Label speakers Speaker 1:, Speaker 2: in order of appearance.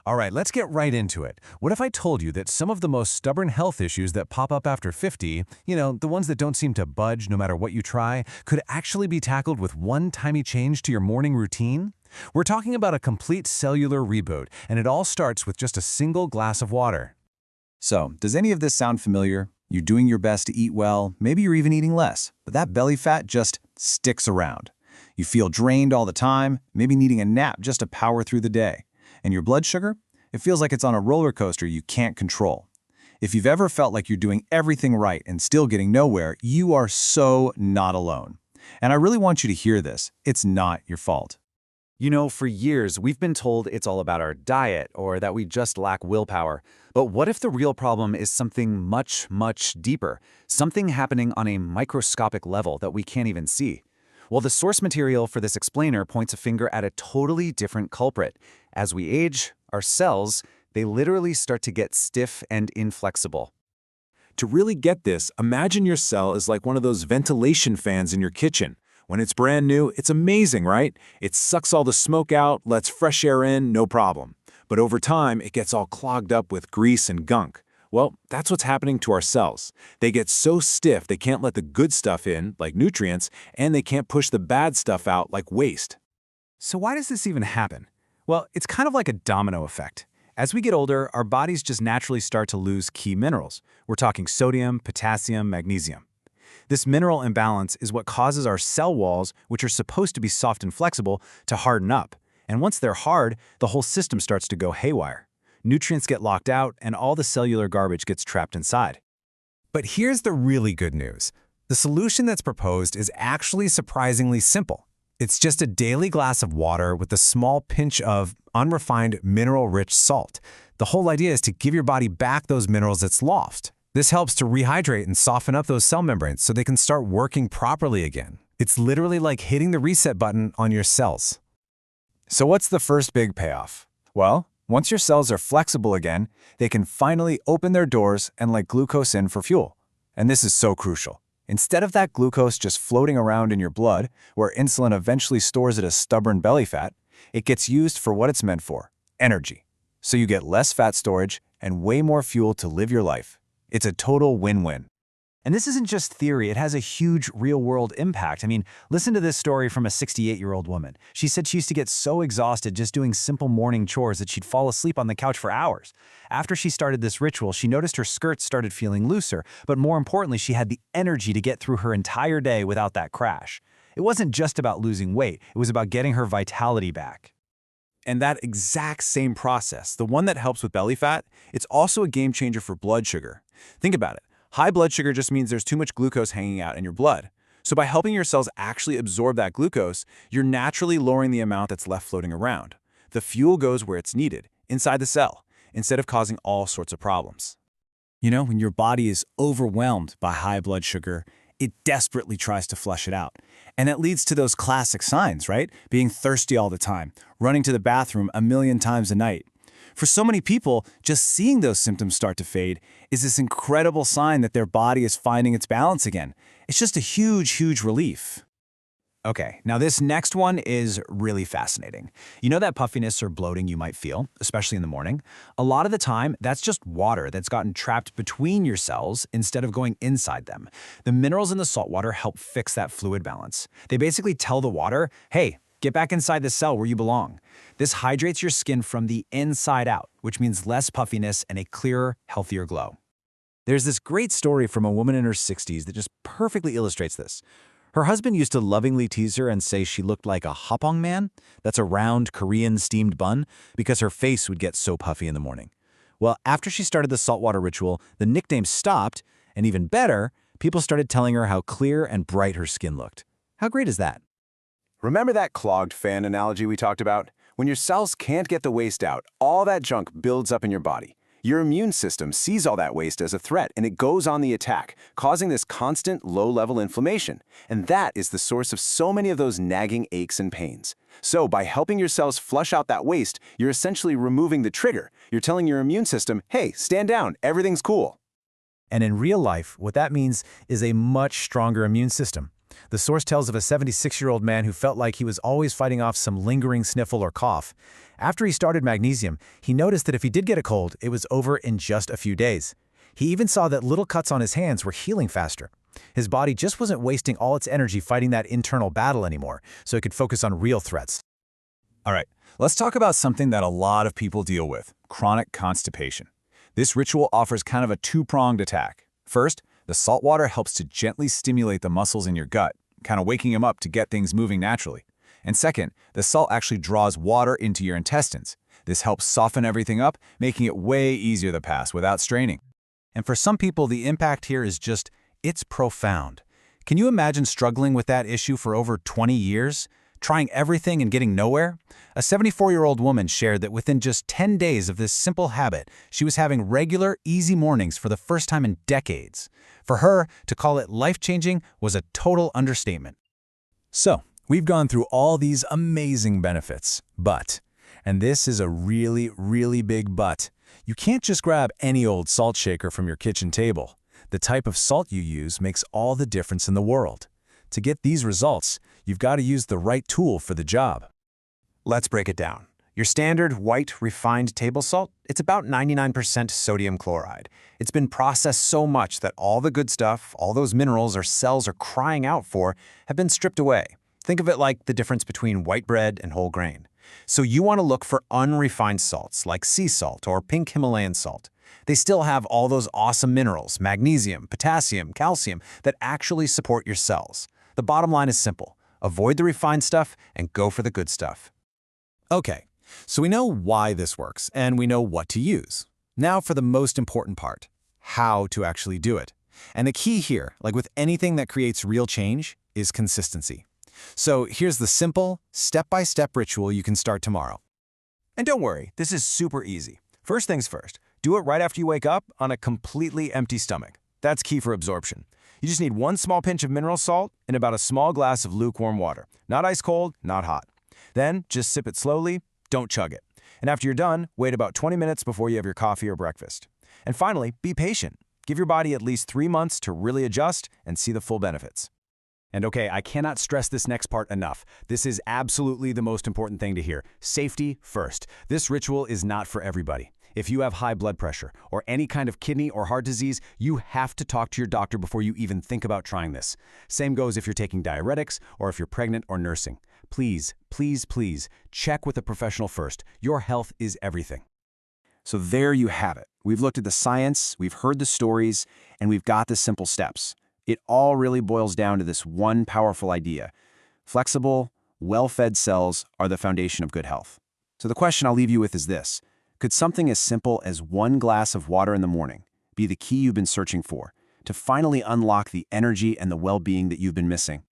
Speaker 1: All right, let's get right into it. What if I told you that some of the most stubborn health issues that pop up after 50, the ones that don't seem to budge no matter what you try, could actually be tackled with one tiny change to your morning routine? We're talking about a complete cellular reboot, and it all starts with just a single glass of water.
Speaker 2: So, does any of this sound familiar? You're doing your best to eat well, maybe you're even eating less, but that belly fat just sticks around. You feel drained all the time, maybe needing a nap just to power through the day. And your blood sugar? It feels like it's on a roller coaster you can't control. If you've ever felt like you're doing everything right and still getting nowhere, you are so not alone. And I really want you to hear this. It's not your fault.
Speaker 3: For years, we've been told it's all about our diet or that we just lack willpower. But what if the real problem is something much, much deeper? Something happening on a microscopic level that we can't even see? Well, the source material for this explainer points a finger at a totally different culprit. As we age, our cells, they literally start to get stiff and inflexible.
Speaker 4: To really get this, imagine your cell is like one of those ventilation fans in your kitchen. When it's brand new, it's amazing, right? It sucks all the smoke out, lets fresh air in, no problem. But over time, it gets all clogged up with grease and gunk. Well, that's what's happening to our cells. They get so stiff they can't let the good stuff in, like nutrients, and they can't push the bad stuff out, like waste.
Speaker 5: So why does this even happen? Well, it's kind of like a domino effect. As we get older, our bodies just naturally start to lose key minerals. We're talking sodium, potassium, magnesium. This mineral imbalance is what causes our cell walls, which are supposed to be soft and flexible, to harden up. And once they're hard, the whole system starts to go haywire. Nutrients get locked out, and all the cellular garbage gets trapped inside.
Speaker 1: But here's the really good news. The solution that's proposed is actually surprisingly simple. It's just a daily glass of water with a small pinch of unrefined mineral-rich salt. The whole idea is to give your body back those minerals it's lost. This helps to rehydrate and soften up those cell membranes so they can start working properly again. It's literally like hitting the reset button on your cells.
Speaker 2: So what's the first big payoff? Well, once your cells are flexible again, they can finally open their doors and let glucose in for fuel. And this is so crucial. Instead of that glucose just floating around in your blood, where insulin eventually stores it as stubborn belly fat, it gets used for what it's meant for, energy. So you get less fat storage and way more fuel to live your life. It's a total win-win.
Speaker 5: And this isn't just theory, it has a huge real-world impact. Listen to this story from a 68-year-old woman. She said she used to get so exhausted just doing simple morning chores that she'd fall asleep on the couch for hours. After she started this ritual, she noticed her skirts started feeling looser, but more importantly, she had the energy to get through her entire day without that crash. It wasn't just about losing weight, it was about getting her vitality back.
Speaker 4: And that exact same process, the one that helps with belly fat, it's also a game changer for blood sugar. Think about it. High blood sugar just means there's too much glucose hanging out in your blood. So by helping your cells actually absorb that glucose, you're naturally lowering the amount that's left floating around. The fuel goes where it's needed, inside the cell, instead of causing all sorts of problems.
Speaker 2: When your body is overwhelmed by high blood sugar, it desperately tries to flush it out. And that leads to those classic signs, right? Being thirsty all the time, running to the bathroom a million times a night. For so many people, just seeing those symptoms start to fade is this incredible sign that their body is finding its balance again. It's just a huge, huge relief.
Speaker 5: Okay, now this next one is really fascinating. You know that puffiness or bloating you might feel, especially in the morning? A lot of the time, that's just water that's gotten trapped between your cells instead of going inside them. The minerals in the salt water help fix that fluid balance. They basically tell the water, hey, get back inside the cell where you belong. This hydrates your skin from the inside out, which means less puffiness and a clearer, healthier glow.
Speaker 3: There's this great story from a woman in her 60s that just perfectly illustrates this. Her husband used to lovingly tease her and say she looked like a hapong man, that's a round Korean steamed bun, because her face would get so puffy in the morning. Well, after she started the saltwater ritual, the nickname stopped, and even better, people started telling her how clear and bright her skin looked. How great is that?
Speaker 6: Remember that clogged fan analogy we talked about? When your cells can't get the waste out, all that junk builds up in your body. Your immune system sees all that waste as a threat and it goes on the attack, causing this constant low-level inflammation. And that is the source of so many of those nagging aches and pains. So by helping your cells flush out that waste, you're essentially removing the trigger. You're telling your immune system, hey, stand down, everything's cool.
Speaker 5: And in real life, what that means is a much stronger immune system.
Speaker 1: The source tells of a 76-year-old man who felt like he was always fighting off some lingering sniffle or cough. After he started magnesium, he noticed that if he did get a cold, it was over in just a few days. He even saw that little cuts on his hands were healing faster. His body just wasn't wasting all its energy fighting that internal battle anymore, so it could focus on real threats.
Speaker 2: All right, let's talk about something that a lot of people deal with, chronic constipation. This ritual offers kind of a two-pronged attack. First, the salt water helps to gently stimulate the muscles in your gut, kind of waking them up to get things moving naturally. And second, the salt actually draws water into your intestines. This helps soften everything up, making it way easier to pass without straining.
Speaker 1: And for some people, the impact here is just, it's profound. Can you imagine struggling with that issue for over 20 years? Trying everything and getting nowhere? A 74-year-old woman shared that within just 10 days of this simple habit, she was having regular, easy mornings for the first time in decades. For her, to call it life-changing was a total understatement.
Speaker 2: So, we've gone through all these amazing benefits, but, and this is a really, really big but, you can't just grab any old salt shaker from your kitchen table. The type of salt you use makes all the difference in the world. To get these results, you've got to use the right tool for the job.
Speaker 1: Let's break it down. Your standard white refined table salt, it's about 99% sodium chloride. It's been processed so much that all the good stuff, all those minerals our cells are crying out for, have been stripped away. Think of it like the difference between white bread and whole grain. So you want to look for unrefined salts like sea salt or pink Himalayan salt. They still have all those awesome minerals, magnesium, potassium, calcium, that actually support your cells. The bottom line is simple. Avoid the refined stuff and go for the good stuff. Okay, so we know why this works and we know what to use. Now for the most important part, how to actually do it. And the key here, like with anything that creates real change, is consistency. So here's the simple, step-by-step ritual you can start tomorrow. And don't worry, this is super easy. First things first, do it right after you wake up on a completely empty stomach. That's key for absorption. You just need 1 small pinch of mineral salt and about a small glass of lukewarm water. Not ice cold, not hot. Then just sip it slowly, don't chug it. And after you're done, wait about 20 minutes before you have your coffee or breakfast. And finally, be patient. Give your body at least 3 months to really adjust and see the full benefits. And okay, I cannot stress this next part enough. This is absolutely the most important thing to hear. Safety first. This ritual is not for everybody. If you have high blood pressure or any kind of kidney or heart disease, you have to talk to your doctor before you even think about trying this. Same goes if you're taking diuretics or if you're pregnant or nursing. Please, please, please, check with a professional first. Your health is everything.
Speaker 2: So there you have it. We've looked at the science, we've heard the stories, and we've got the simple steps. It all really boils down to this one powerful idea. Flexible, well-fed cells are the foundation of good health. So the question I'll leave you with is this. Could something as simple as 1 glass of water in the morning be the key you've been searching for to finally unlock the energy and the well-being that you've been missing?